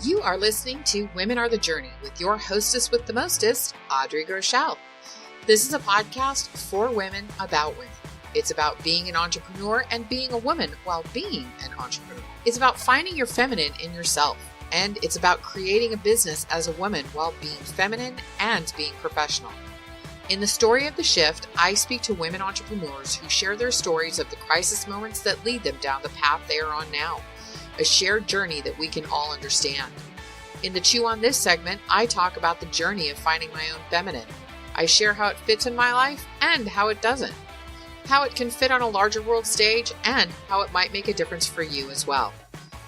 You are listening to Women Are the Journey with your hostess with the mostest, Audrey Groeshhel. This is a podcast for women about women. It's about being an entrepreneur and being a woman while being an entrepreneur. It's about finding your feminine in yourself. And it's about creating a business as a woman while being feminine and being professional. In the story of the shift, I speak to women entrepreneurs who share their stories of the crisis moments that lead them down the path they are on now. A shared journey that we can all understand. In the Chew on This segment, I talk about the journey of finding my own feminine. I share how it fits in my life and how it doesn't. How it can fit on a larger world stage and how it might make a difference for you as well.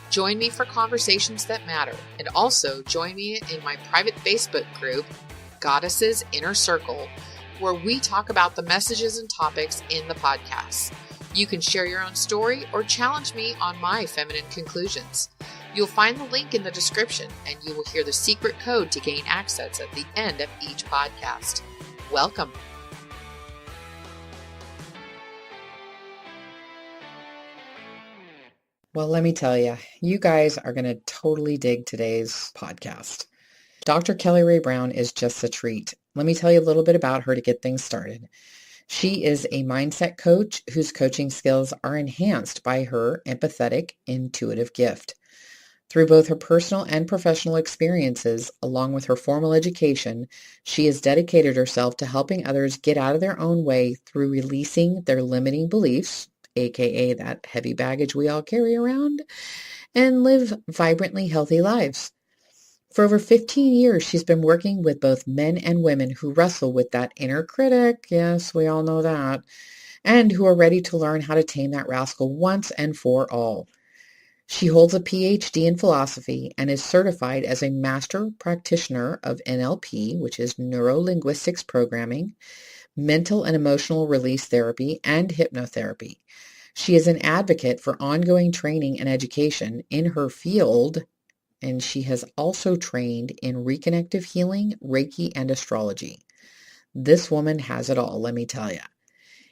Join me for conversations that matter, and also join me in my private Facebook group, Goddesses Inner Circle, where we talk about the messages and topics in the podcast. You can share your own story or challenge me on my feminine conclusions. You'll find the link in the description, and you will hear the secret code to gain access at the end of each podcast. Welcome. Well, let me tell you, you guys are going to totally dig today's podcast. Dr. Kelly Ray Brown is just a treat. Let me tell you a little bit about her to get things started. She is a mindset coach whose coaching skills are enhanced by her empathetic, intuitive gift. Through both her personal and professional experiences, along with her formal education, she has dedicated herself to helping others get out of their own way through releasing their limiting beliefs, aka that heavy baggage we all carry around, and live vibrantly healthy lives. For over 15 years, she's been working with both men and women who wrestle with that inner critic, yes, we all know that, and who are ready to learn how to tame that rascal once and for all. She holds a PhD in philosophy and is certified as a master practitioner of NLP, which is neuro-linguistics programming, mental and emotional release therapy, and hypnotherapy. She is an advocate for ongoing training and education in her field, and she has also trained in reconnective healing, Reiki, and astrology. This woman has it all, let me tell you.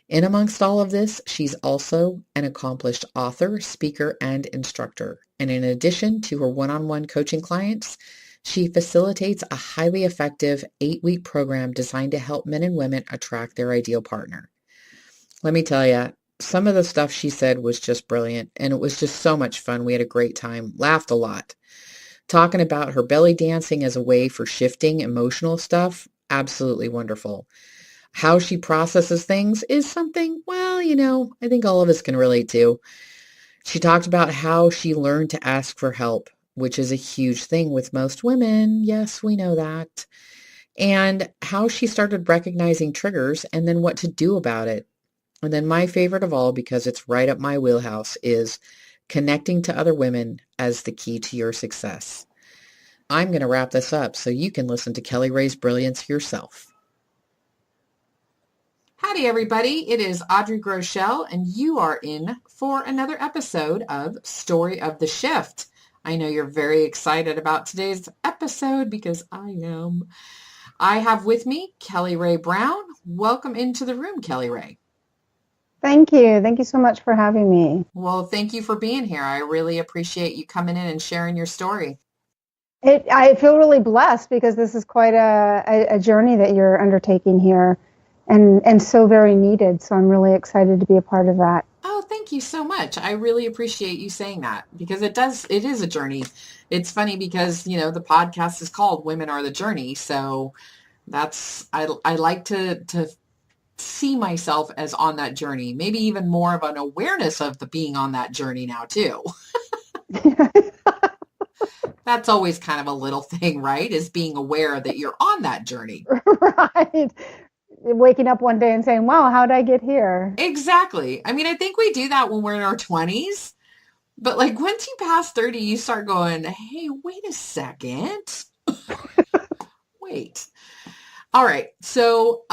In amongst all of this, she's also an accomplished author, speaker, and instructor. And in addition to her one-on-one coaching clients, she facilitates a highly effective 8-week program designed to help men and women attract their ideal partner. Let me tell you, some of the stuff she said was just brilliant, and it was just so much fun. We had a great time, laughed a lot. Talking about her belly dancing as a way for shifting emotional stuff, absolutely wonderful. How she processes things is something, well, I think all of us can relate to. She talked about how she learned to ask for help, which is a huge thing with most women. Yes, we know that. And how she started recognizing triggers and then what to do about it. And then my favorite of all, because it's right up my wheelhouse, is connecting to other women as the key to your success. I'm going to wrap this up so you can listen to Kelly Ray's brilliance yourself. Howdy, everybody. It is Audrey Groeshhel, and you are in for another episode of Story of the Shift. I know you're very excited about today's episode because I am. I have with me Kelly Ray Brown. Welcome into the room, Kelly Ray. Thank you. Thank you so much for having me. Well, thank you for being here. I really appreciate you coming in and sharing your story. I feel really blessed because this is quite a journey that you're undertaking here and so very needed. So I'm really excited to be a part of that. Oh, thank you so much. I really appreciate you saying that because it is a journey. It's funny because, the podcast is called Women Are the Journey. So I like to see myself as on that journey, maybe even more of an awareness of the being on that journey now too. That's always kind of a little thing, right? Is being aware that you're on that journey. Right. Waking up one day and saying, wow, how did I get here? Exactly. I mean, I think we do that when we're in our 20s, but like once you pass 30, you start going, hey, wait a second. Wait. All right. So,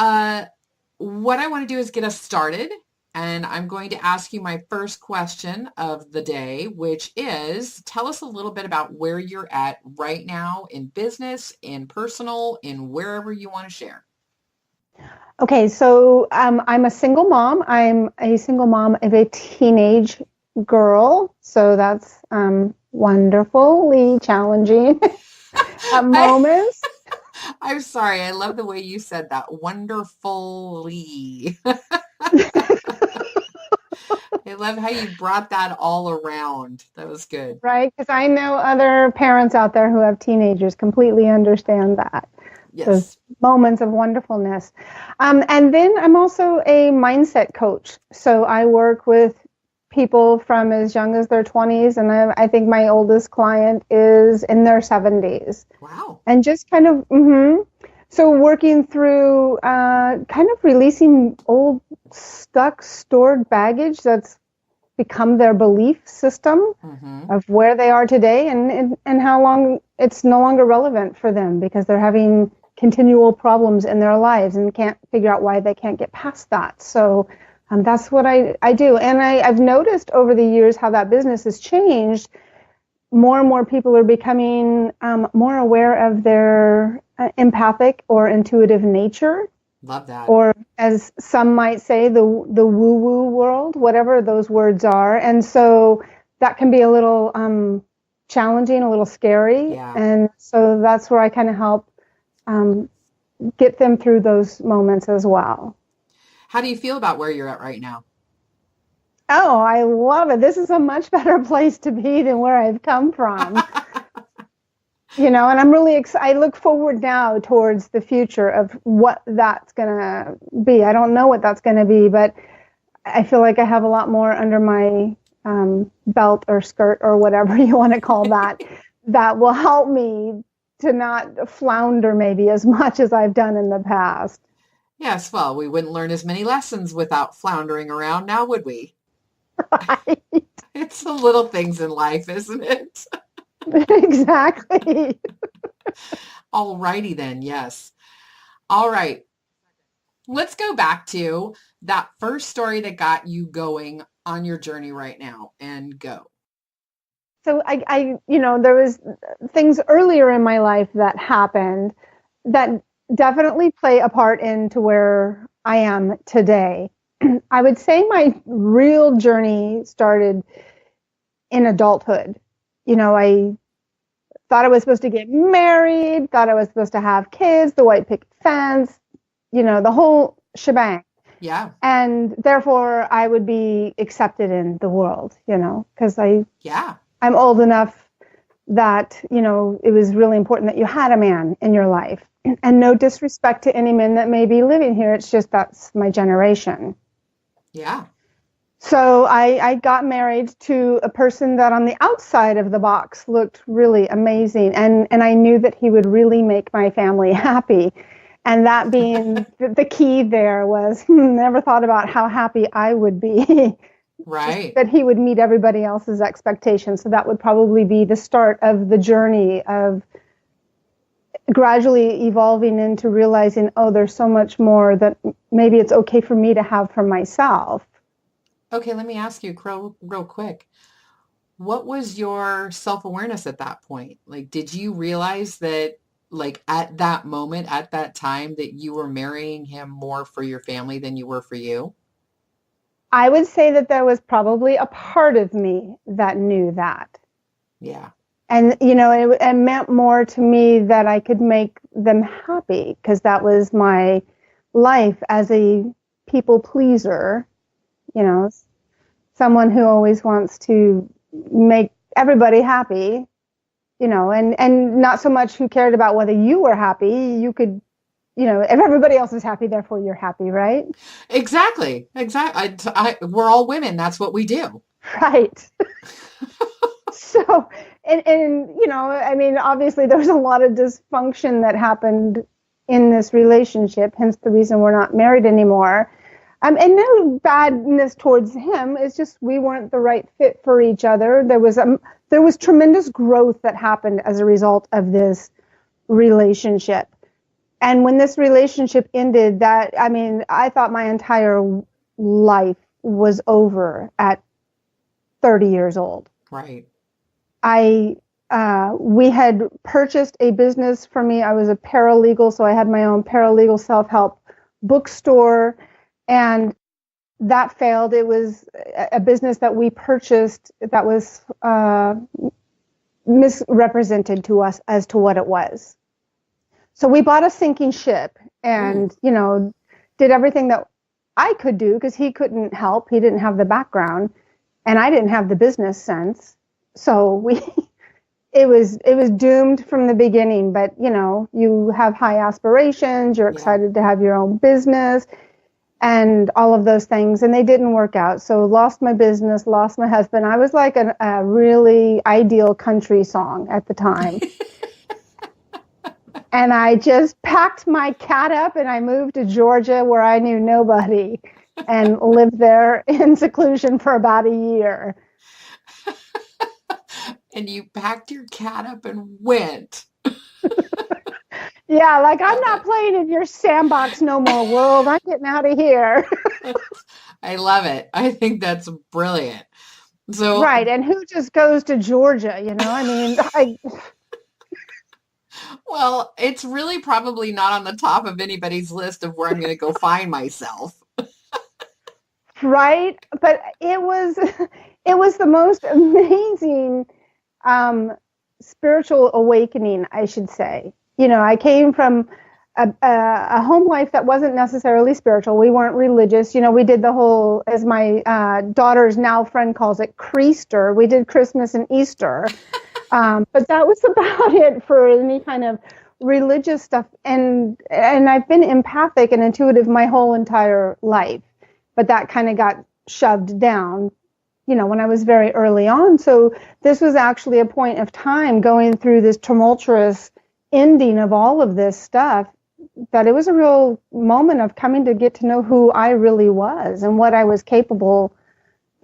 what I want to do is get us started, and I'm going to ask you my first question of the day, which is, tell us a little bit about where you're at right now in business, in personal, in wherever you want to share. Okay, so I'm a single mom. I'm a single mom of a teenage girl, so that's wonderfully challenging at moments. I'm sorry. I love the way you said that. Wonderfully. I love how you brought that all around. That was good. Right? Because I know other parents out there who have teenagers completely understand that. Those Yes. moments of wonderfulness. And then I'm also a mindset coach. So I work with people from as young as their 20s. And I think my oldest client is in their 70s. Wow. And just kind of, so working through kind of releasing old, stuck, stored baggage that's become their belief system of where they are today and how long it's no longer relevant for them because they're having continual problems in their lives and can't figure out why they can't get past that. So that's what I do. And I've noticed over the years how that business has changed. More and more people are becoming more aware of their empathic or intuitive nature. Love that. Or as some might say, the woo-woo world, whatever those words are. And so that can be a little challenging, a little scary. Yeah. And so that's where I kind of help get them through those moments as well. How do you feel about where you're at right now? Oh, I love it. This is a much better place to be than where I've come from. And I'm really excited. I look forward now towards the future of what that's going to be. I don't know what that's going to be, but I feel like I have a lot more under my belt or skirt or whatever you want to call that, that will help me to not flounder maybe as much as I've done in the past. Yes, well, we wouldn't learn as many lessons without floundering around now, would we? Right. It's the little things in life, isn't it? Exactly. All righty then, yes. All right. Let's go back to that first story that got you going on your journey right now and go. So there was things earlier in my life that happened that definitely play a part into where I am today. I would say my real journey started in adulthood. I thought I was supposed to get married, thought I was supposed to have kids, the white picket fence, the whole shebang. Yeah. And therefore I would be accepted in the world, because I'm old enough that, it was really important that you had a man in your life. And no disrespect to any men that may be living here. It's just that's my generation. Yeah. So I got married to a person that on the outside of the box looked really amazing. And I knew that he would really make my family happy. And that being the key there was never thought about how happy I would be. Right. That he would meet everybody else's expectations. So that would probably be the start of the journey of gradually evolving into realizing, there's so much more that maybe it's okay for me to have for myself. Okay, let me ask you real quick. What was your self-awareness at that point? Like, did you realize that, like, at that moment, at that time, that you were marrying him more for your family than you were for you? I would say that there was probably a part of me that knew that. Yeah. And, it meant more to me that I could make them happy because that was my life as a people pleaser, someone who always wants to make everybody happy, and not so much who cared about whether you were happy. You could, if everybody else is happy, therefore you're happy, right? Exactly. We're all women. That's what we do. Right. So, and obviously there was a lot of dysfunction that happened in this relationship, hence the reason we're not married anymore. And no badness towards him. It's just we weren't the right fit for each other. There was tremendous growth that happened as a result of this relationship. And when this relationship ended, I thought my entire life was over at 30 years old. Right. We had purchased a business for me. I was a paralegal, so I had my own paralegal self-help bookstore, and that failed. It was a business that we purchased that was misrepresented to us as to what it was. So we bought a sinking ship and, did everything that I could do because he couldn't help. He didn't have the background and I didn't have the business sense. So it was doomed from the beginning, but you have high aspirations, you're excited to have your own business and all of those things, and they didn't work out. So lost my business, lost my husband. I was like a really ideal country song at the time. And I just packed my cat up and I moved to Georgia where I knew nobody and lived there in seclusion for about a year. And you packed your cat up and went. Yeah, like I'm not playing in your sandbox no more, world. I'm getting out of here. I love it. I think that's brilliant. So right, and who just goes to Georgia? Well, it's really probably not on the top of anybody's list of where I'm going to go find myself. Right, but it was the most amazing spiritual awakening, I should say. I came from a home life that wasn't necessarily spiritual. We weren't religious. We did the whole, as my daughter's now friend calls it, Creaster. We did Christmas and Easter. But that was about it for any kind of religious stuff. And I've been empathic and intuitive my whole entire life. But that kind of got shoved down, when I was very early on. So this was actually a point of time going through this tumultuous ending of all of this stuff, that it was a real moment of coming to get to know who I really was and what I was capable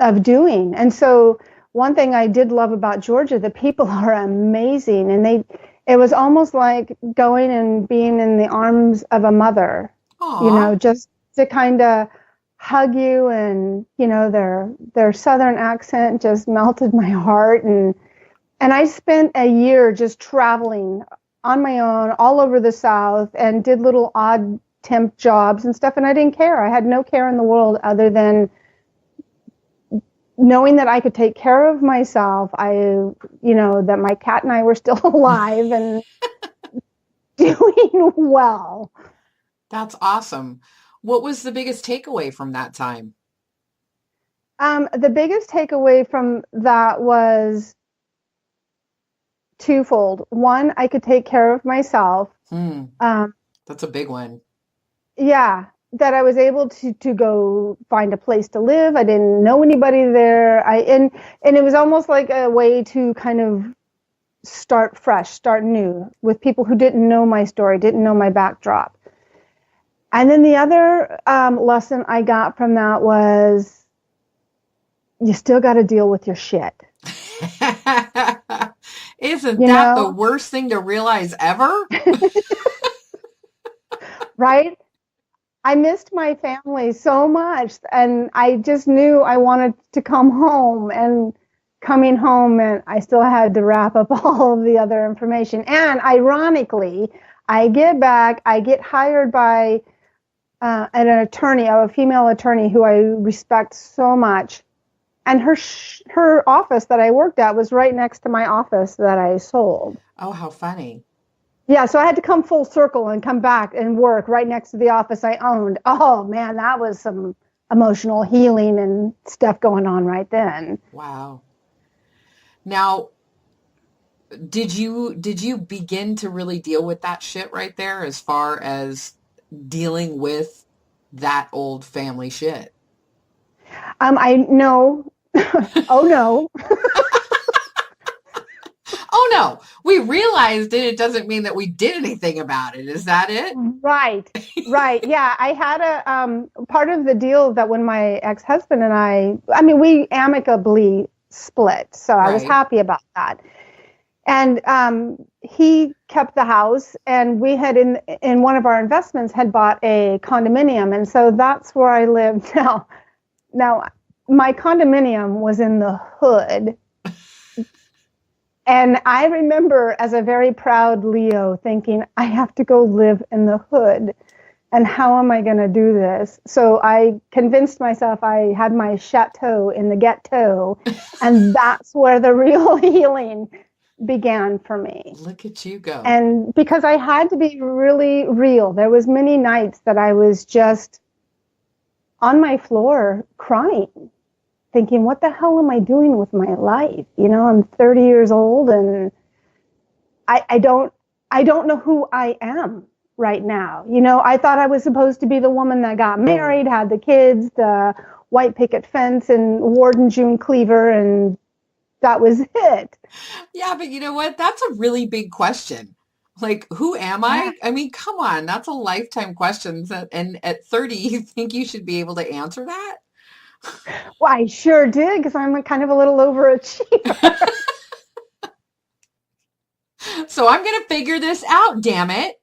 of doing. And so one thing I did love about Georgia, the people are amazing. And it was almost like going and being in the arms of a mother, just to kind of hug you, and their southern accent just melted my heart. And I spent a year just traveling on my own all over the South and did little odd temp jobs and stuff, and I didn't care. I had no care in the world other than knowing that I could take care of myself. That my cat and I were still alive and doing well. That's awesome. What was the biggest takeaway from that time? The biggest takeaway from that was twofold. One, I could take care of myself. That's a big one. Yeah, that I was able to go find a place to live. I didn't know anybody there. And it was almost like a way to kind of start fresh, start new with people who didn't know my story, didn't know my backdrop. And then the other lesson I got from that was you still got to deal with your shit. Isn't that the worst thing to realize ever? Right? I missed my family so much, and I just knew I wanted to come home, and coming home meant I still had to wrap up all of the other information. And ironically, I get hired by an attorney, a female attorney who I respect so much. And her office that I worked at was right next to my office that I sold. Oh, how funny. Yeah, so I had to come full circle and come back and work right next to the office I owned. Oh, man, that was some emotional healing and stuff going on right then. Wow. Now, did you begin to really deal with that shit right there as far as dealing with that old family shit? I know. Oh, no. Oh, no. We realized it. It doesn't mean that we did anything about it. Is that it? Right. Yeah. I had a part of the deal that when my ex-husband and we amicably split. So I was happy about that. And he kept the house, and we had in one of our investments had bought a condominium. And so that's where I lived now. Now, my condominium was in the hood. And I remember as a very proud Leo thinking, I have to go live in the hood. And how am I going to do this? So I convinced myself I had my chateau in the ghetto. And that's where the real healing began for me. Look at you go. And because I had to be really real, there was many nights that I was just on my floor crying, thinking, what the hell am I doing with my life? You know, I'm 30 years old and I don't know who I am right now. You know, I thought I was supposed to be the woman that got married, had the kids, the white picket fence and Warden June Cleaver, and that was it. Yeah, but you know what? That's a really big question. Like, who am I? I mean, come on, that's a lifetime question. And at 30, you think you should be able to answer that? Well, I sure did, because I'm kind of a little overachiever. So I'm going to figure this out, damn it.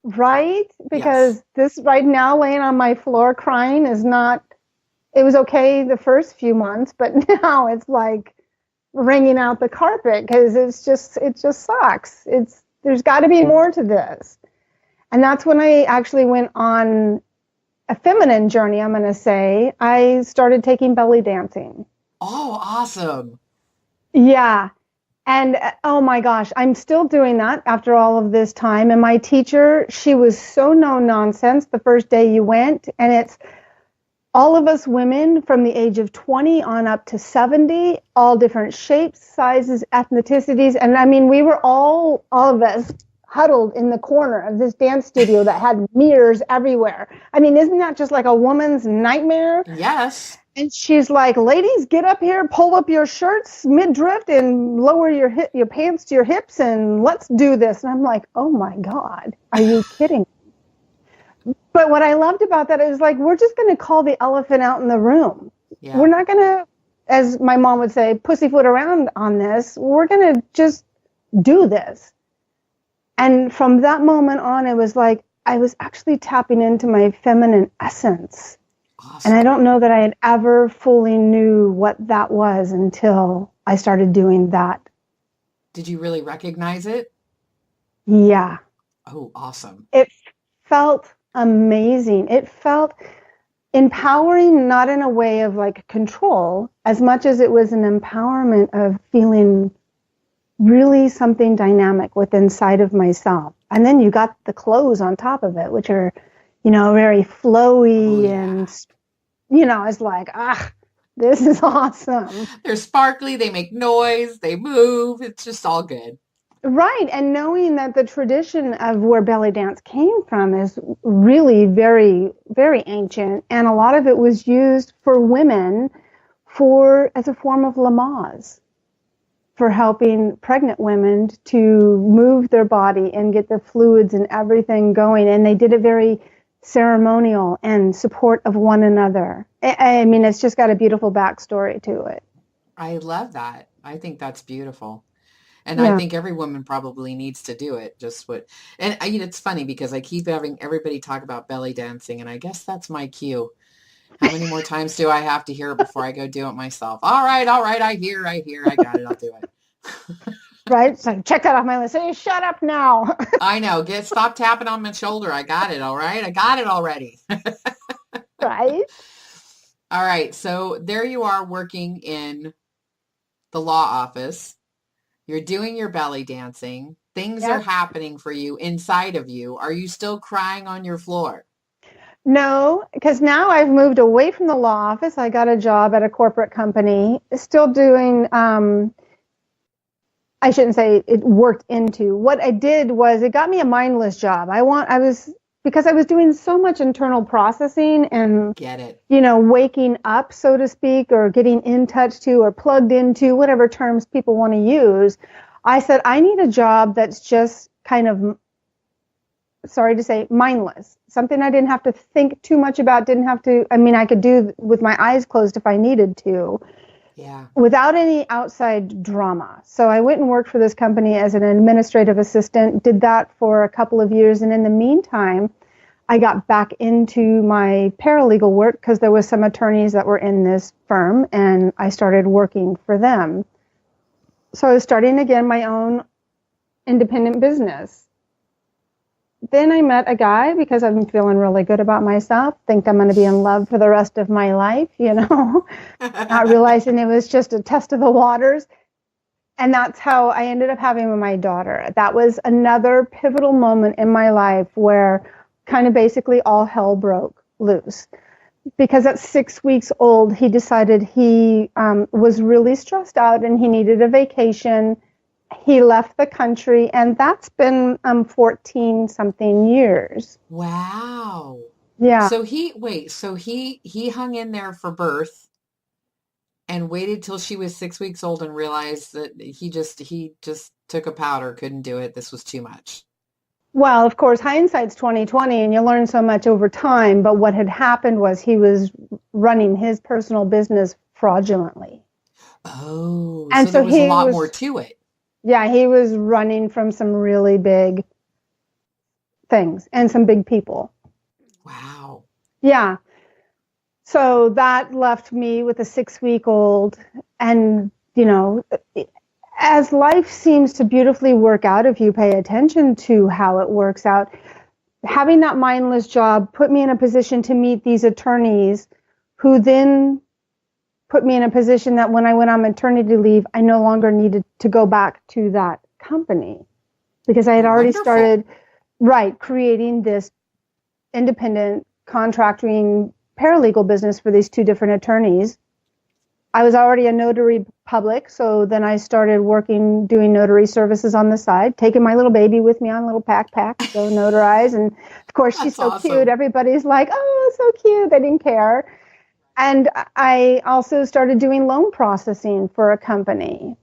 Right? Because this right now, laying on my floor crying is not, it was okay the first few months, but now it's like wringing out the carpet because it just sucks. There's got to be more to this. And that's when I actually went on a feminine journey, I'm going to say. I started taking belly dancing. Oh, awesome. Yeah. And oh my gosh, I'm still doing that after all of this time. And my teacher, she was so no nonsense the first day you went. And it's all of us women from the age of 20 on up to 70, all different shapes, sizes, ethnicities. And I mean, we were all of us huddled in the corner of this dance studio that had mirrors everywhere. I mean, isn't that just like a woman's nightmare? Yes. And she's like, ladies, get up here, pull up your shirts mid-drift and lower your pants to your hips and let's do this. And I'm like, oh my God, are you kidding? But what I loved about that is like, we're just going to call the elephant out in the room. Yeah. We're not going to, as my mom would say, pussyfoot around on this. We're going to just do this. And from that moment on, it was like, I was actually tapping into my feminine essence. Awesome. And I don't know that I had ever fully knew what that was until I started doing that. Did you really recognize it? Yeah. Oh, awesome. It felt amazing. It felt empowering, not in a way of like control, as much as it was an empowerment of feeling really something dynamic within inside of myself. And then you got the clothes on top of it, which are, you know, very flowy and, you know, it's like, this is awesome. They're sparkly, they make noise, they move, it's just all good. Right, and knowing that the tradition of where belly dance came from is really very, very ancient, and a lot of it was used for women as a form of Lamaze, for helping pregnant women to move their body and get the fluids and everything going, and they did it very ceremonial and support of one another. I mean, it's just got a beautiful backstory to it. I love that. I think that's beautiful. And I think every woman probably needs to do it. And it's funny because I keep having everybody talk about belly dancing, and I guess that's my cue. How many more times do I have to hear it before I go do it myself? All right. I hear, I got it. I'll do it. Right? So check that off my list. Hey, shut up now. I know. Stop tapping on my shoulder. I got it. All right. I got it already. Right. All right. So there you are working in the law office. You're doing your belly dancing. Things are happening for you inside of you. Are you still crying on your floor? No, because now I've moved away from the law office. I got a job at a corporate company, still doing, I shouldn't say it worked into. What I did was it got me a mindless job. Because I was doing so much internal processing and, you know, waking up, so to speak, or getting in touch to or plugged into, whatever terms people want to use. I said, I need a job that's just kind of, sorry to say, mindless. Something I didn't have to think too much about, I could do with my eyes closed if I needed to. Yeah. Without any outside drama. So I went and worked for this company as an administrative assistant, did that for a couple of years. And in the meantime, I got back into my paralegal work because there was some attorneys that were in this firm and I started working for them. So I was starting again my own independent business. Then I met a guy because I'm feeling really good about myself, think I'm going to be in love for the rest of my life, you know, not realizing it was just a test of the waters. And that's how I ended up having my daughter. That was another pivotal moment in my life where kind of basically all hell broke loose. Because at 6 weeks old, he decided he was really stressed out and he needed a vacation. He left the country, and that's been 14 something years. Wow. Yeah. So he hung in there for birth and waited till she was 6 weeks old and realized that he just took a powder, couldn't do it. This was too much. Well, of course, hindsight's 2020, and you learn so much over time. But what had happened was he was running his personal business fraudulently. Oh, And so there was a lot was, more to it. Yeah, he was running from some really big things and some big people. Wow. Yeah. So that left me with a 6-week-old, and, you know, as life seems to beautifully work out, if you pay attention to how it works out, having that mindless job put me in a position to meet these attorneys who then put me in a position that when I went on maternity leave, I no longer needed to go back to that company because I had already started, creating this independent contracting paralegal business for these two different attorneys. I was already a notary public, so then I started doing notary services on the side, taking my little baby with me on a little backpack to go notarize. And of course, she's so awesome. cute. Everybody's like, oh, so cute. They didn't care. And I also started doing loan processing for a company.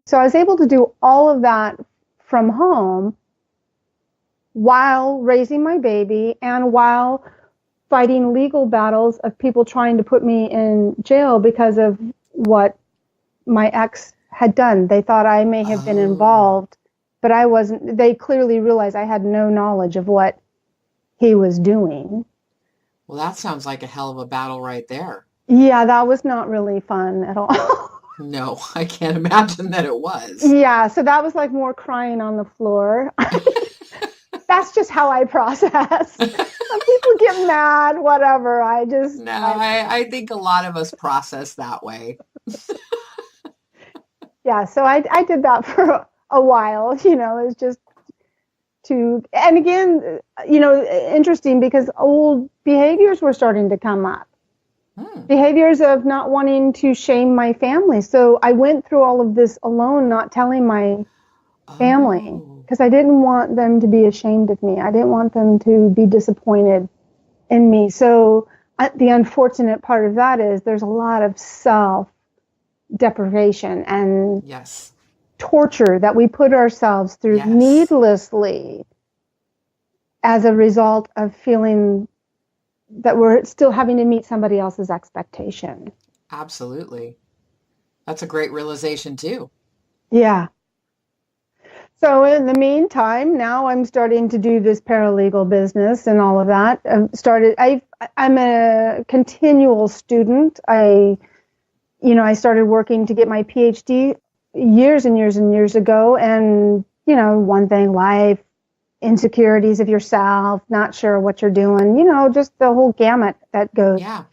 So I was able to do all of that from home while raising my baby and while fighting legal battles of people trying to put me in jail because of what my ex had done. They thought I may have been involved, but I wasn't. They clearly realized I had no knowledge of what he was doing. Well, that sounds like a hell of a battle right there. Yeah, that was not really fun at all. No, I can't imagine that it was. Yeah, so that was like more crying on the floor. That's just how I process. Some people get mad, whatever. I think a lot of us process that way. Yeah, so I did that for a while, it was just and again, interesting because old behaviors were starting to come up. Behaviors of not wanting to shame my family. So I went through all of this alone, not telling my family because I didn't want them to be ashamed of me. I didn't want them to be disappointed in me. So the unfortunate part of that is there's a lot of self-deprivation and torture that we put ourselves through needlessly as a result of feeling that we're still having to meet somebody else's expectation. Absolutely. That's a great realization too. Yeah. So in the meantime, now I'm starting to do this paralegal business and all of that. I'm a continual student. I started working to get my PhD years and years and years ago. And, one thing, life, insecurities of yourself, not sure what you're doing, just the whole gamut that goes. Yeah.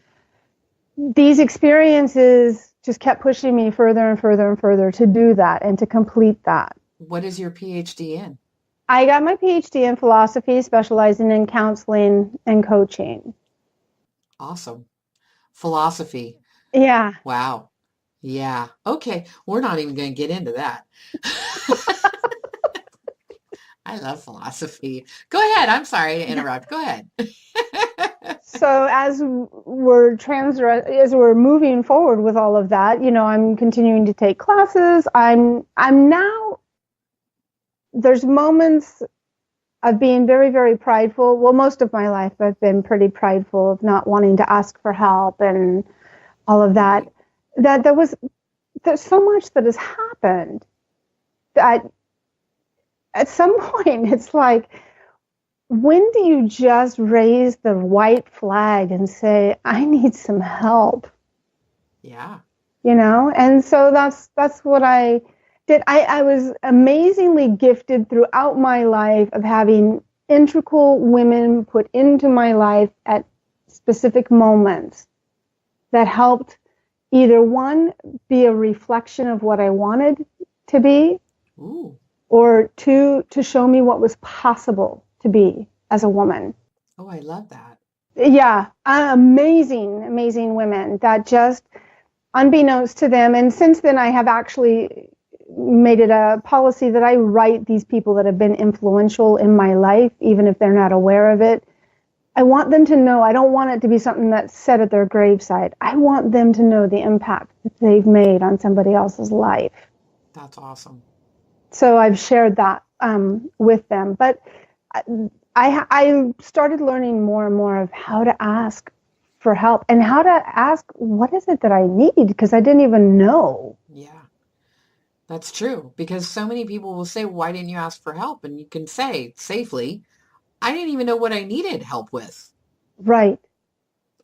These experiences just kept pushing me further and further and further to do that and to complete that. What is your PhD in? I got my PhD in philosophy, specializing in counseling and coaching. Awesome. Philosophy. Yeah. Wow. Yeah. Okay. We're not even going to get into that. I love philosophy. Go ahead. I'm sorry to interrupt. Go ahead. So as we're moving forward with all of that, I'm continuing to take classes. I'm now, there's moments of being very, very prideful. Well, most of my life I've been pretty prideful of not wanting to ask for help and all of that. That there's so much that has happened that at some point it's like, when do you just raise the white flag and say, I need some help? Yeah. And so that's what I did. I was amazingly gifted throughout my life of having integral women put into my life at specific moments that helped either one, be a reflection of what I wanted to be, Ooh. or two, to show me what was possible to be as a woman. Oh, I love that. Yeah, amazing, amazing women that just, unbeknownst to them, and since then I have actually made it a policy that I write these people that have been influential in my life, even if they're not aware of it. I want them to know. I don't want it to be something that's said at their graveside. I want them to know the impact that they've made on somebody else's life. That's awesome. So I've shared that with them. But I started learning more and more of how to ask for help and how to ask, what is it that I need? Because I didn't even know. Yeah, that's true. Because so many people will say, why didn't you ask for help? And you can say safely, I didn't even know what I needed help with. Right.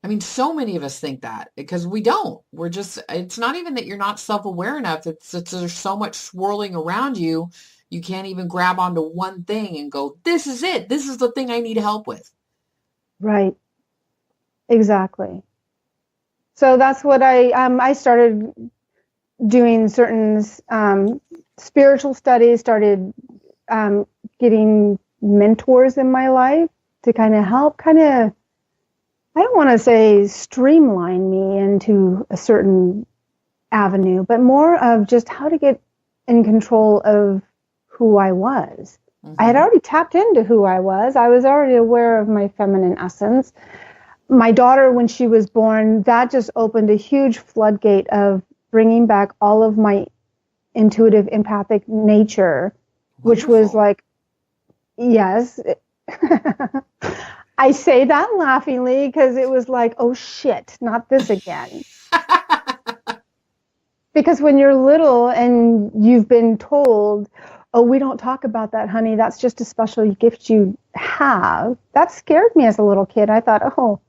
I mean, so many of us think that because we don't. We're just, it's not even that you're not self-aware enough. It's there's so much swirling around you. You can't even grab onto one thing and go, this is it. This is the thing I need help with. Right. Exactly. So that's what I started doing certain spiritual studies, started getting mentors in my life to kind of help I don't want to say streamline me into a certain avenue, but more of just how to get in control of who I was. Mm-hmm. I had already tapped into who I was. I was already aware of my feminine essence. My daughter, when she was born, that just opened a huge floodgate of bringing back all of my intuitive, empathic nature, which was like, yes. I say that laughingly because it was like, oh shit, not this again. Because when you're little and you've been told, oh, we don't talk about that, honey, that's just a special gift you have. That scared me as a little kid. I thought, oh,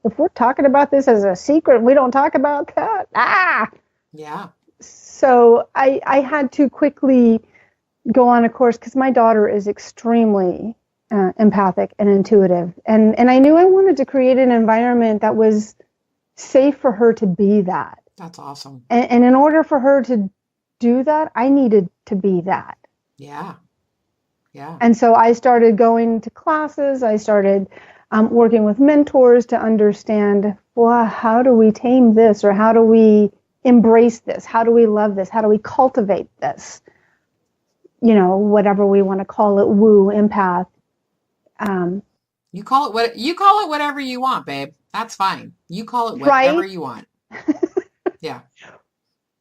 if we're talking about this as a secret, we don't talk about that. Ah! Yeah. So I had to quickly go on a course because my daughter is extremely empathic and intuitive. And I knew I wanted to create an environment that was safe for her to be that. That's awesome. And in order for her to do that, I needed to be that. Yeah. Yeah. And so I started going to classes. I started working with mentors to understand, well, how do we tame this, or how do we embrace this? How do we love this? How do we cultivate this? You know, whatever we want to call it, woo, empath. You call it whatever you want, babe. That's fine. You call it whatever you want. Yeah.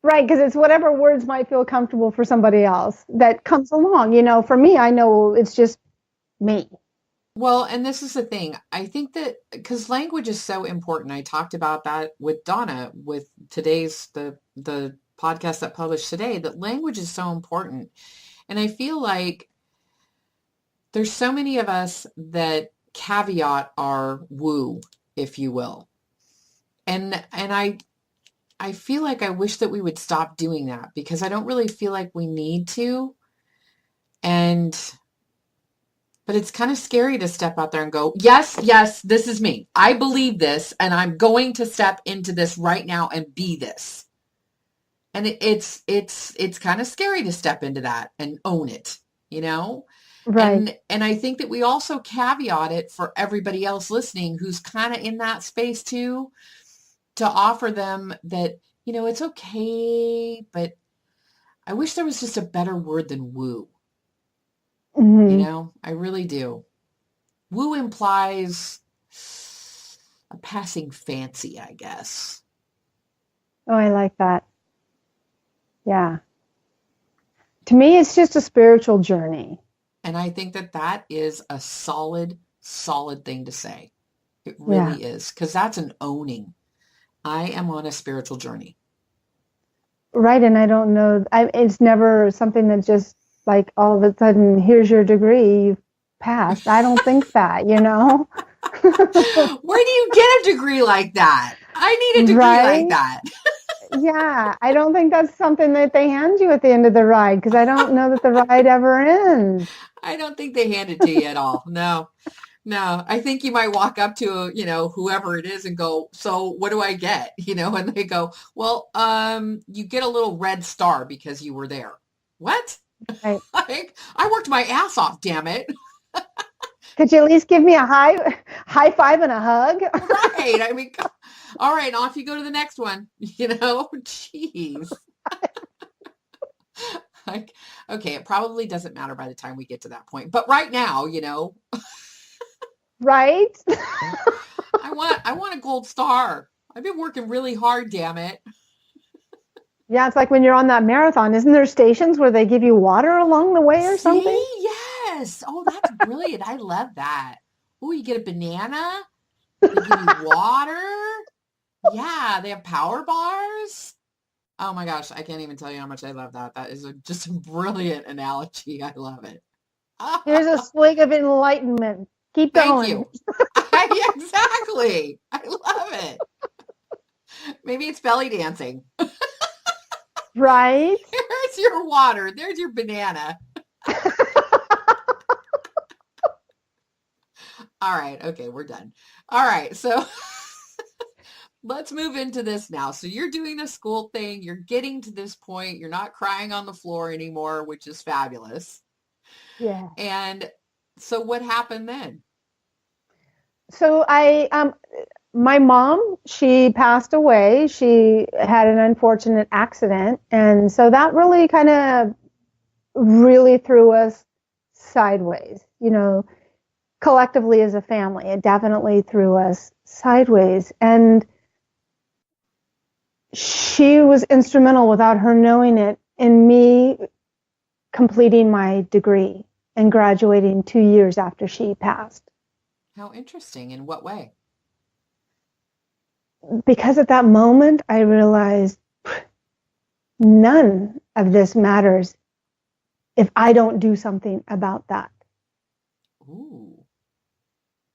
Right, because it's whatever words might feel comfortable for somebody else that comes along. You know, for me, I know it's just me. Well, and this is the thing. I think that because language is so important. I talked about that with Donna with today's the podcast that published today, that language is so important. And I feel like there's so many of us that caveat our woo, if you will. And I feel like I wish that we would stop doing that because I don't really feel like we need to. But it's kind of scary to step out there and go, yes, yes, this is me. I believe this and I'm going to step into this right now and be this. And it's kind of scary to step into that and own it, you know? Right. And I think that we also caveat it for everybody else listening who's kind of in that space too, to offer them that, you know, it's okay, but I wish there was just a better word than woo. Mm-hmm. You know, I really do. Woo implies a passing fancy, I guess. Oh, I like that. Yeah. To me, it's just a spiritual journey. And I think that that is a solid thing to say. It really is. Because that's an owning. I am on a spiritual journey. Right. And I don't know. It's never something that just like all of a sudden, here's your degree, you've passed. I don't think that, you know. Where do you get a degree like that? I need a degree like that. Yeah, I don't think that's something that they hand you at the end of the ride because I don't know that the ride ever ends. I don't think they hand it to you at all. No. I think you might walk up to, you know, whoever it is and go, so what do I get? You know, and they go, well, you get a little red star because you were there. What? Right. I worked my ass off, damn it. Could you at least give me a high five and a hug? Right. I mean, all right, off you go to the next one. Jeez. Like, okay, it probably doesn't matter by the time we get to that point. But right now, Right? I want a gold star. I've been working really hard, damn it. Yeah, it's like when you're on that marathon. Isn't there stations where they give you water along the way or something? See? Yes. Oh, that's brilliant. I love that. Oh, you get a banana. They give you water. Yeah, they have power bars. Oh my gosh, I can't even tell you how much I love that. That is just a brilliant analogy. I love it. Here's a swig of enlightenment. Keep Thank going. you. Exactly. I love it. Maybe it's belly dancing. Right? Here's your water. There's your banana. All right. Okay, we're done. All right. So let's move into this now. So you're doing the school thing. You're getting to this point. You're not crying on the floor anymore, which is fabulous. Yeah. And so what happened then? So my mom, she passed away. She had an unfortunate accident. And so that really kind of really threw us sideways, collectively as a family. It definitely threw us sideways. And she was instrumental, without her knowing it, in me completing my degree and graduating 2 years after she passed. How interesting. In what way? Because at that moment, I realized none of this matters if I don't do something about that. Ooh.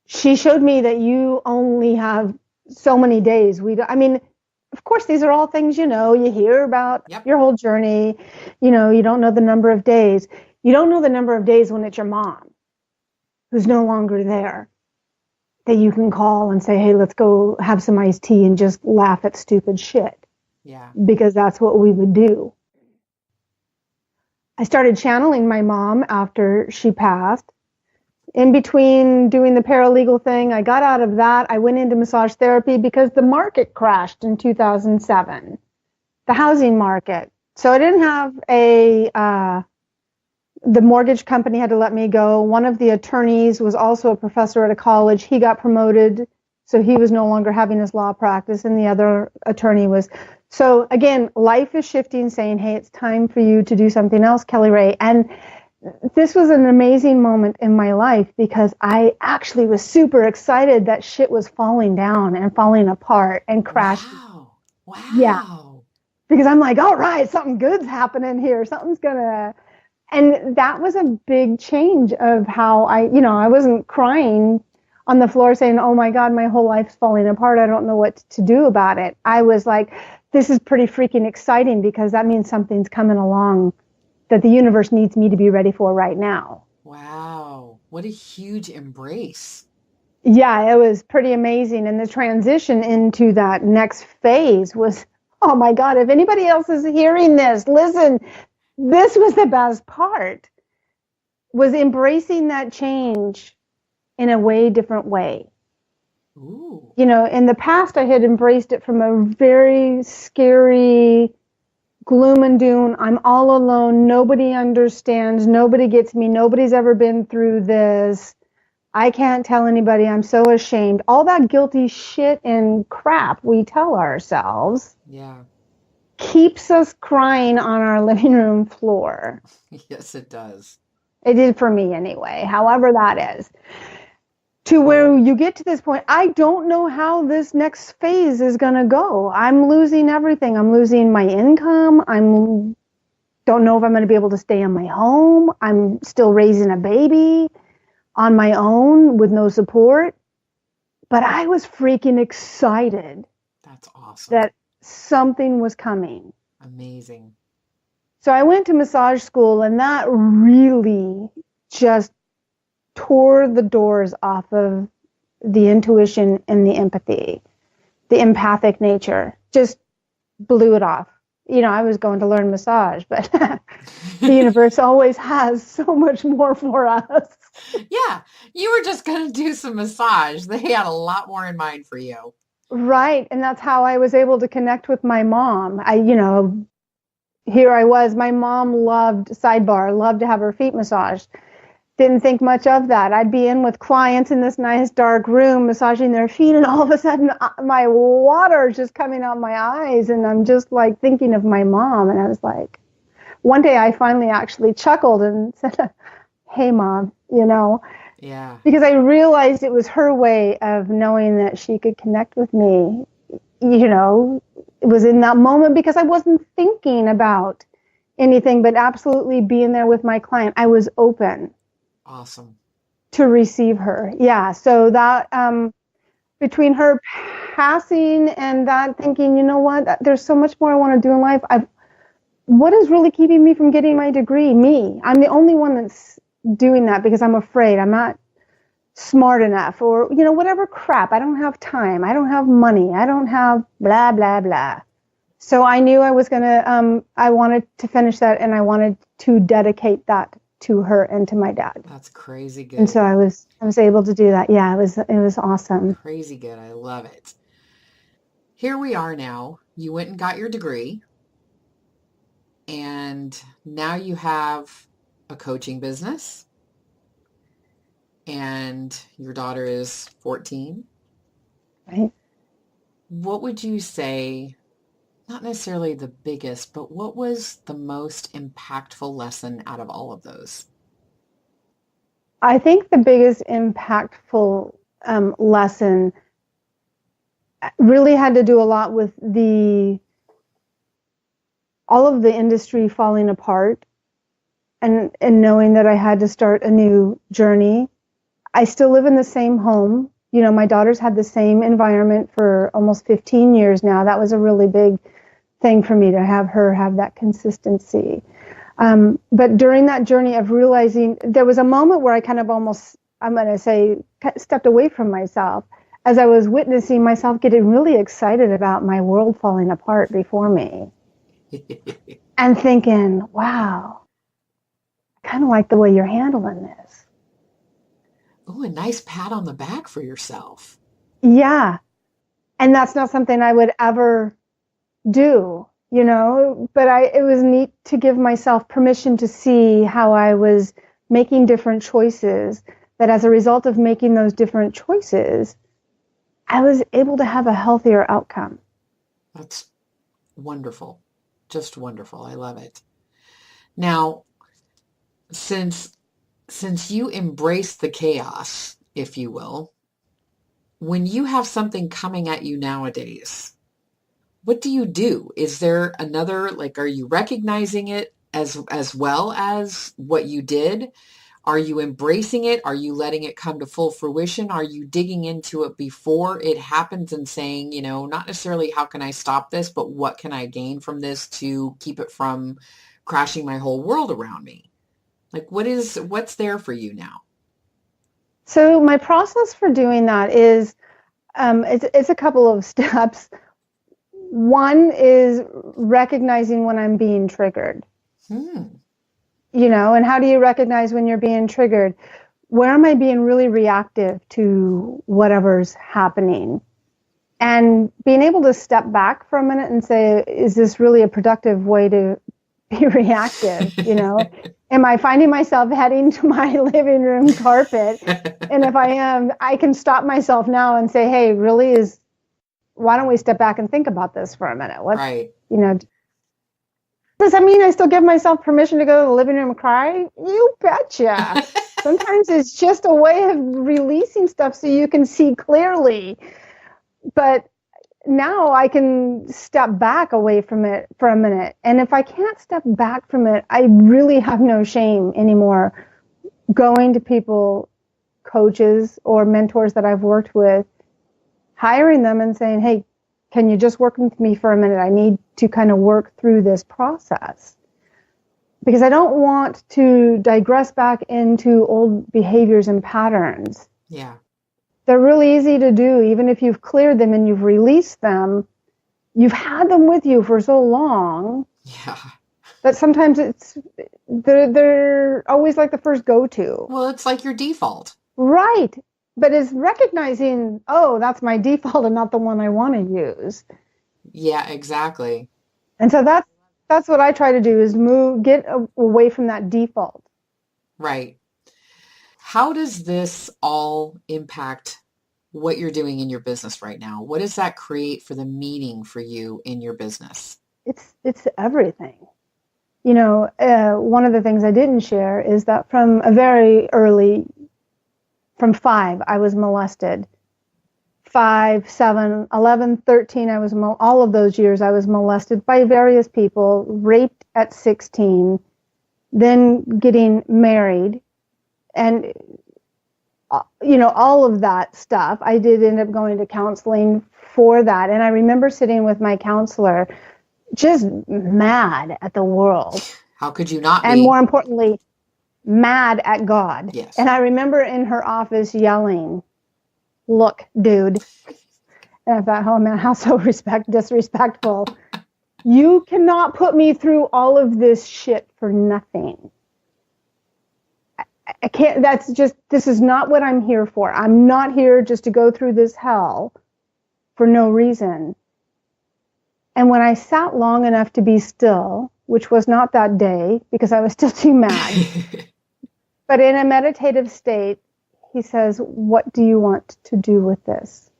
She showed me that you only have so many days. Of course, these are all things, you hear about your whole journey. You don't know the number of days. You don't know the number of days when it's your mom who's no longer there, that you can call and say, hey, let's go have some iced tea and just laugh at stupid shit. Yeah. Because that's what we would do. I started channeling my mom after she passed. In between doing the paralegal thing, I got out of that. I went into massage therapy because the market crashed in 2007, the housing market. So I didn't have the mortgage company had to let me go. One of the attorneys was also a professor at a college. He got promoted, so he was no longer having his law practice, and the other attorney was. So again, life is shifting, saying, hey, it's time for you to do something else, Kelly Ray. And this was an amazing moment in my life because I actually was super excited that shit was falling down and falling apart and crashing. Wow. Yeah. Because I'm like, all right, something good's happening here. And that was a big change of how I wasn't crying on the floor saying, oh my God, my whole life's falling apart. I don't know what to do about it. I was like, this is pretty freaking exciting because that means something's coming along that the universe needs me to be ready for right now. Wow. What a huge embrace. Yeah, it was pretty amazing. And the transition into that next phase was, oh my God, if anybody else is hearing this, listen, this was the best part, was embracing that change in a way different way. Ooh. In the past, I had embraced it from a very scary gloom and doom. I'm all alone. Nobody understands. Nobody gets me. Nobody's ever been through this. I can't tell anybody. I'm so ashamed. All that guilty shit and crap we tell ourselves. Yeah. Keeps us crying on our living room floor. Yes, it does. It did for me anyway, however that is. To where you get to this point, I don't know how this next phase is going to go. I'm losing everything. I'm losing my income. Don't know if I'm going to be able to stay in my home. I'm still raising a baby on my own with no support. But I was freaking excited. That's awesome. That something was coming. Amazing. So I went to massage school, and that really just tore the doors off of the intuition and the empathy. The empathic nature just blew it off. I was going to learn massage, but the universe always has so much more for us. Yeah, you were just going to do some massage. They had a lot more in mind for you. Right. And that's how I was able to connect with my mom. Here I was, my mom loved to have her feet massaged. Didn't think much of that. I'd be in with clients in this nice dark room massaging their feet, and all of a sudden my water is just coming out my eyes, and I'm just like thinking of my mom. And I was like, one day I finally actually chuckled and said, "Hey, Mom," Yeah. because I realized it was her way of knowing that she could connect with me. It was in that moment because I wasn't thinking about anything but absolutely being there with my client. I was open. Awesome. To receive her. Yeah. So that, between her passing and that thinking, you know what, there's so much more I want to do in life. What is really keeping me from getting my degree? Me. I'm the only one that's doing that because I'm afraid I'm not smart enough, or, whatever crap. I don't have time. I don't have money. I don't have blah, blah, blah. So I knew I was going to, I wanted to finish that, and I wanted to dedicate that to her and to my dad. That's crazy good. And so I was able to do that. Yeah, it was awesome. Crazy good. I love it. Here we are now. You went and got your degree, and now you have a coaching business, and your daughter is 14. Right. What would you say, not necessarily the biggest, but what was the most impactful lesson out of all of those? I think the biggest impactful lesson really had to do a lot with all of the industry falling apart, and knowing that I had to start a new journey. I still live in the same home. My daughter's had the same environment for almost 15 years now. That was a really big thing for me, to have her have that consistency. But during that journey of realizing, there was a moment where I kind of almost, I'm going to say, stepped away from myself as I was witnessing myself getting really excited about my world falling apart before me. And thinking, wow, I kind of like the way you're handling this. Oh, a nice pat on the back for yourself. Yeah. And that's not something I would ever do, but it was neat to give myself permission to see how I was making different choices, that as a result of making those different choices, I was able to have a healthier outcome. That's wonderful. Just wonderful. I love it. Now, since you embrace the chaos, if you will, when you have something coming at you nowadays, what do you do? Is there another, are you recognizing it as well as what you did? Are you embracing it? Are you letting it come to full fruition? Are you digging into it before it happens and saying, not necessarily how can I stop this, but what can I gain from this to keep it from crashing my whole world around me? What's there for you now? So my process for doing that is, it's a couple of steps. One is recognizing when I'm being triggered. And how do you recognize when you're being triggered? Where am I being really reactive to whatever's happening? And being able to step back for a minute and say, is this really a productive way to be reactive? Am I finding myself heading to my living room carpet? And if I am, I can stop myself now and say, hey, why don't we step back and think about this for a minute? Right. Does that mean I still give myself permission to go to the living room and cry? You betcha. Sometimes it's just a way of releasing stuff so you can see clearly. But now I can step back away from it for a minute. And if I can't step back from it, I really have no shame anymore going to people, coaches or mentors that I've worked with, hiring them and saying, hey, can you just work with me for a minute? I need to kind of work through this process. Because I don't want to digress back into old behaviors and patterns. Yeah. They're really easy to do. Even if you've cleared them and you've released them, you've had them with you for so long Yeah. that sometimes they're always like the first go-to. Well, it's like your default. Right. But it's recognizing, oh, that's my default and not the one I want to use. Yeah, exactly. And so that's what I try to do is get away from that default. Right. How does this all impact what you're doing in your business right now? What does that create for the meaning for you in your business? It's everything. One of the things I didn't share is that from a very early, from 5, I was molested. 5, 7, 11, 13, all of those years I was molested by various people, raped at 16, then getting married, and all of that stuff. I did end up going to counseling for that, and I remember sitting with my counselor just mad at the world. How could you not be? And more importantly, mad at God. Yes. And I remember in her office yelling, "Look, dude." And I thought, oh man, how so disrespectful. You cannot put me through all of this shit for nothing. I can't, this is not what I'm here for. I'm not here just to go through this hell for no reason. And when I sat long enough to be still, which was not that day because I was still too mad, but in a meditative state, he says, what do you want to do with this?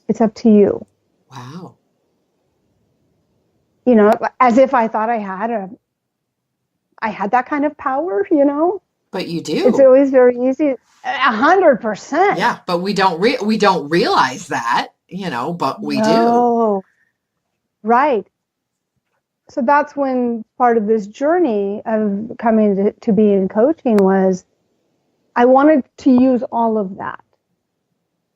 It's up to you. Wow. As if I thought I had that kind of power, But you do. It's always very easy. 100%. Yeah, but we don't realize that, but we do. Right. So that's when part of this journey of coming to be in coaching was I wanted to use all of that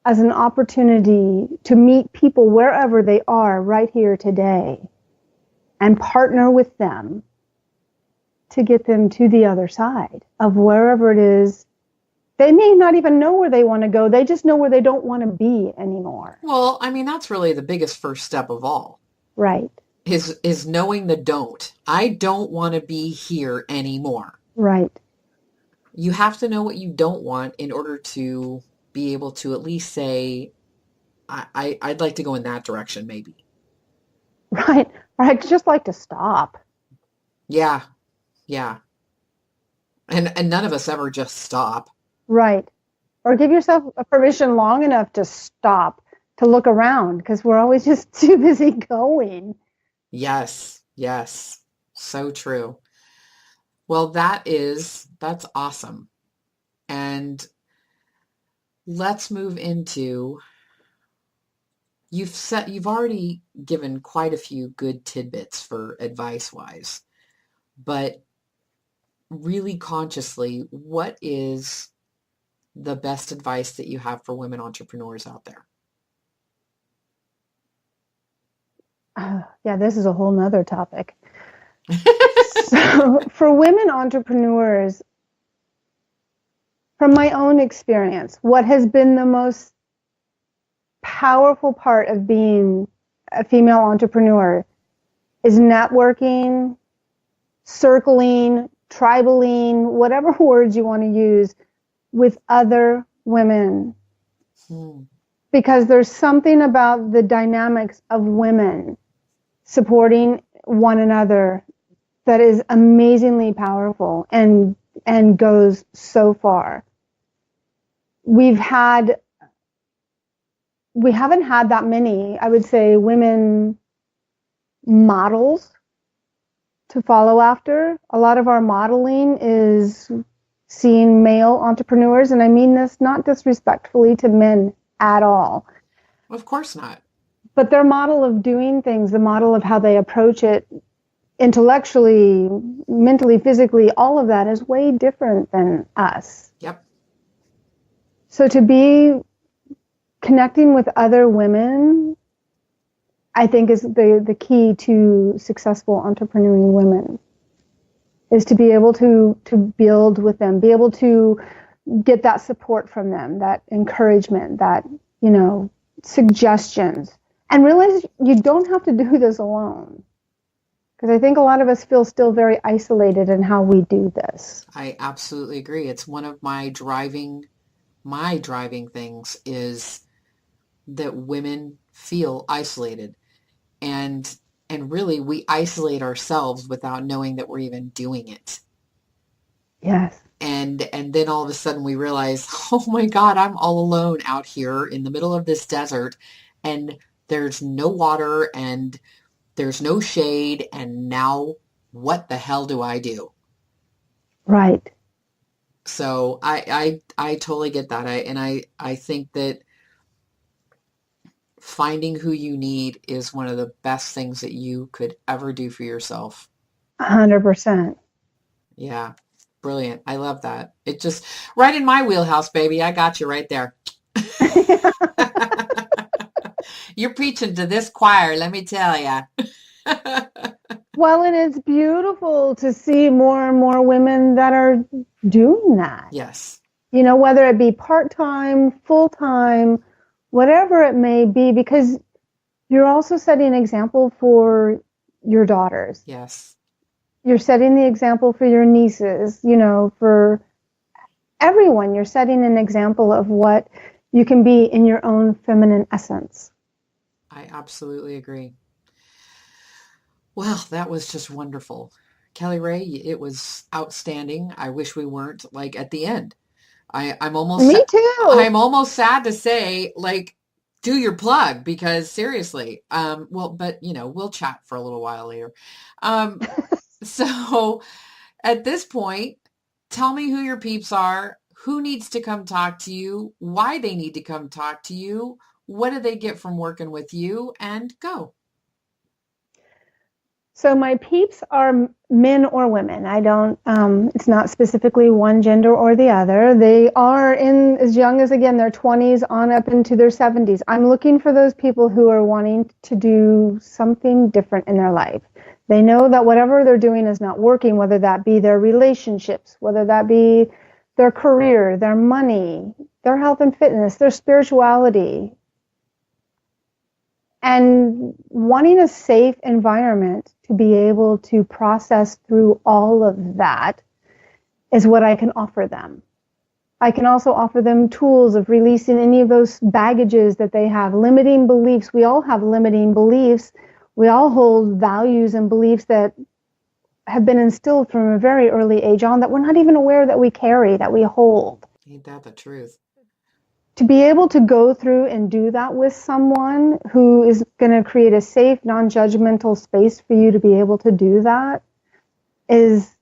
as an opportunity to meet people wherever they are right here today and partner with them to get them to the other side of wherever it is. They may not even know where they want to go. They just know where they don't want to be anymore. Well, I mean, that's really the biggest first step of all. Right. Is knowing the don't. I don't want to be here anymore. Right. You have to know what you don't want in order to be able to at least say, I'd like to go in that direction, maybe. Right. Or I'd just like to stop. Yeah. Yeah. And none of us ever just stop. Right. Or give yourself a permission long enough to stop, to look around, because we're always just too busy going. Yes. Yes. So true. Well, that's awesome. And let's move into, you've already given quite a few good tidbits for advice-wise, but really consciously, what is the best advice that you have for women entrepreneurs out there? Yeah, this is a whole nother topic. So for women entrepreneurs, from my own experience, what has been the most powerful part of being a female entrepreneur is networking, circling, tribaling, whatever words you want to use, with other women. Because there's something about the dynamics of women supporting one another that is amazingly powerful and goes so far. We haven't had that many, I would say, women models to follow after. A lot of our modeling is seeing male entrepreneurs, and I mean this not disrespectfully to men at all. Of course not. But their model of doing things, the model of how they approach it intellectually, mentally, physically, all of that is way different than us. Yep. So to be connecting with other women, I think is the key to successful entrepreneuring women, is to be able to build with them, be able to get that support from them, that encouragement, that, suggestions. and realize you don't have to do this alone. Because I think a lot of us feel still very isolated in how we do this. I absolutely agree. It's one of my driving things is that women feel isolated. And really we isolate ourselves without knowing that we're even doing it. Yes. And then all of a sudden we realize, oh my God, I'm all alone out here in the middle of this desert, and there's no water and there's no shade. And now what the hell do I do? Right. So I totally get that. I think that finding who you need is one of the best things that you could ever do for yourself. 100%. Yeah. Brilliant. I love that. It just right in my wheelhouse, baby. I got you right there. You're preaching to this choir, let me tell you. Well, and it's beautiful to see more and more women that are doing that. Yes. You know, whether it be part-time, full-time, whatever it may be, because you're also setting an example for your daughters. Yes. You're setting the example for your nieces, you know, for everyone. You're setting an example of what you can be in your own feminine essence. I absolutely agree. Well, that was just wonderful. Kelly Ray, it was outstanding. I wish we weren't like at the end. I'm almost Me too. I'm almost sad to say, like, do your plug, because seriously, well, but you know, we'll chat for a little while later. So at this point, tell me who your peeps are, who needs to come talk to you, why they need to come talk to you, what do they get from working with you, and go. So my peeps are men or women. I don't, it's not specifically one gender or the other. They are in as young as, again, their 20s on up into their 70s. I'm looking for those people who are wanting to do something different in their life. They know that whatever they're doing is not working, whether that be their relationships, whether that be their career, their money, their health and fitness, their spirituality. And wanting a safe environment to be able to process through all of that is what I can offer them. I can also offer them tools of releasing any of those baggages that they have, limiting beliefs. We all have limiting beliefs. We all hold values and beliefs that have been instilled from a very early age on that we're not even aware that we carry, that we hold. Ain't that the truth? To be able to go through and do that with someone who is going to create a safe, non-judgmental space for you to be able to do that is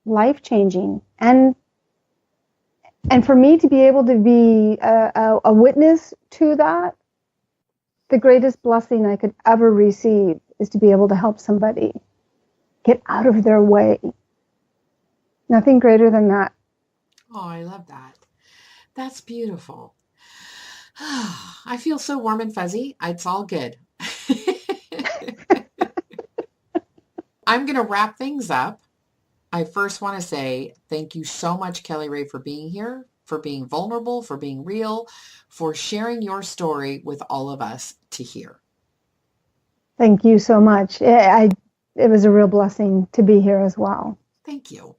life-changing. And for me to be able to be a witness to that, the greatest blessing I could ever receive is to be able to help somebody get out of their way. Nothing greater than that. Oh, I love that. That's beautiful. I feel so warm and fuzzy. It's all good. I'm going to wrap things up. I first want to say thank you so much, Kelly Ray, for being here, for being vulnerable, for being real, for sharing your story with all of us to hear. Thank you so much. It was a real blessing to be here as well. Thank you.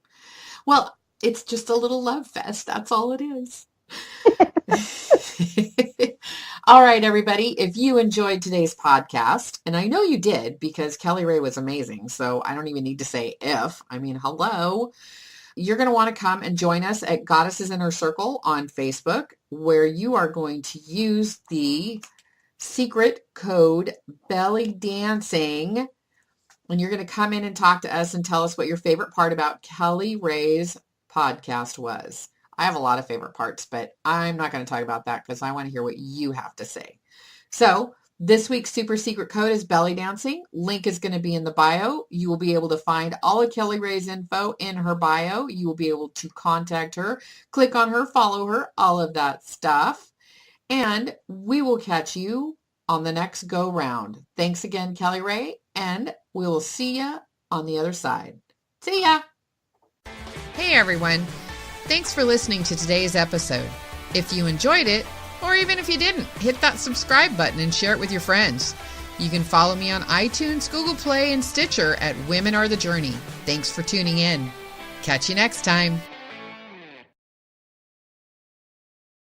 Well, it's just a little love fest. That's all it is. All right, everybody. If you enjoyed today's podcast, and I know you did because Kelly Ray was amazing, so I don't even need to say if. I mean, hello. You're going to want to come and join us at Goddesses Inner Circle on Facebook, where you are going to use the secret code belly dancing, and you're going to come in and talk to us and tell us what your favorite part about Kelly Ray's podcast was. I have a lot of favorite parts, but I'm not going to talk about that because I want to hear what you have to say. So this week's super secret code is belly dancing. Link is going to be in the bio. You will be able to find all of Kelly Ray's info in her bio. You will be able to contact her, click on her, follow her, all of that stuff. And we will catch you on the next go round. Thanks again, Kelly Ray, and we will see ya on the other side. See ya. Hey, everyone. Thanks for listening to today's episode. If you enjoyed it, or even if you didn't, hit that subscribe button and share it with your friends. You can follow me on iTunes, Google Play, and Stitcher at Women Are the Journey. Thanks for tuning in. Catch you next time.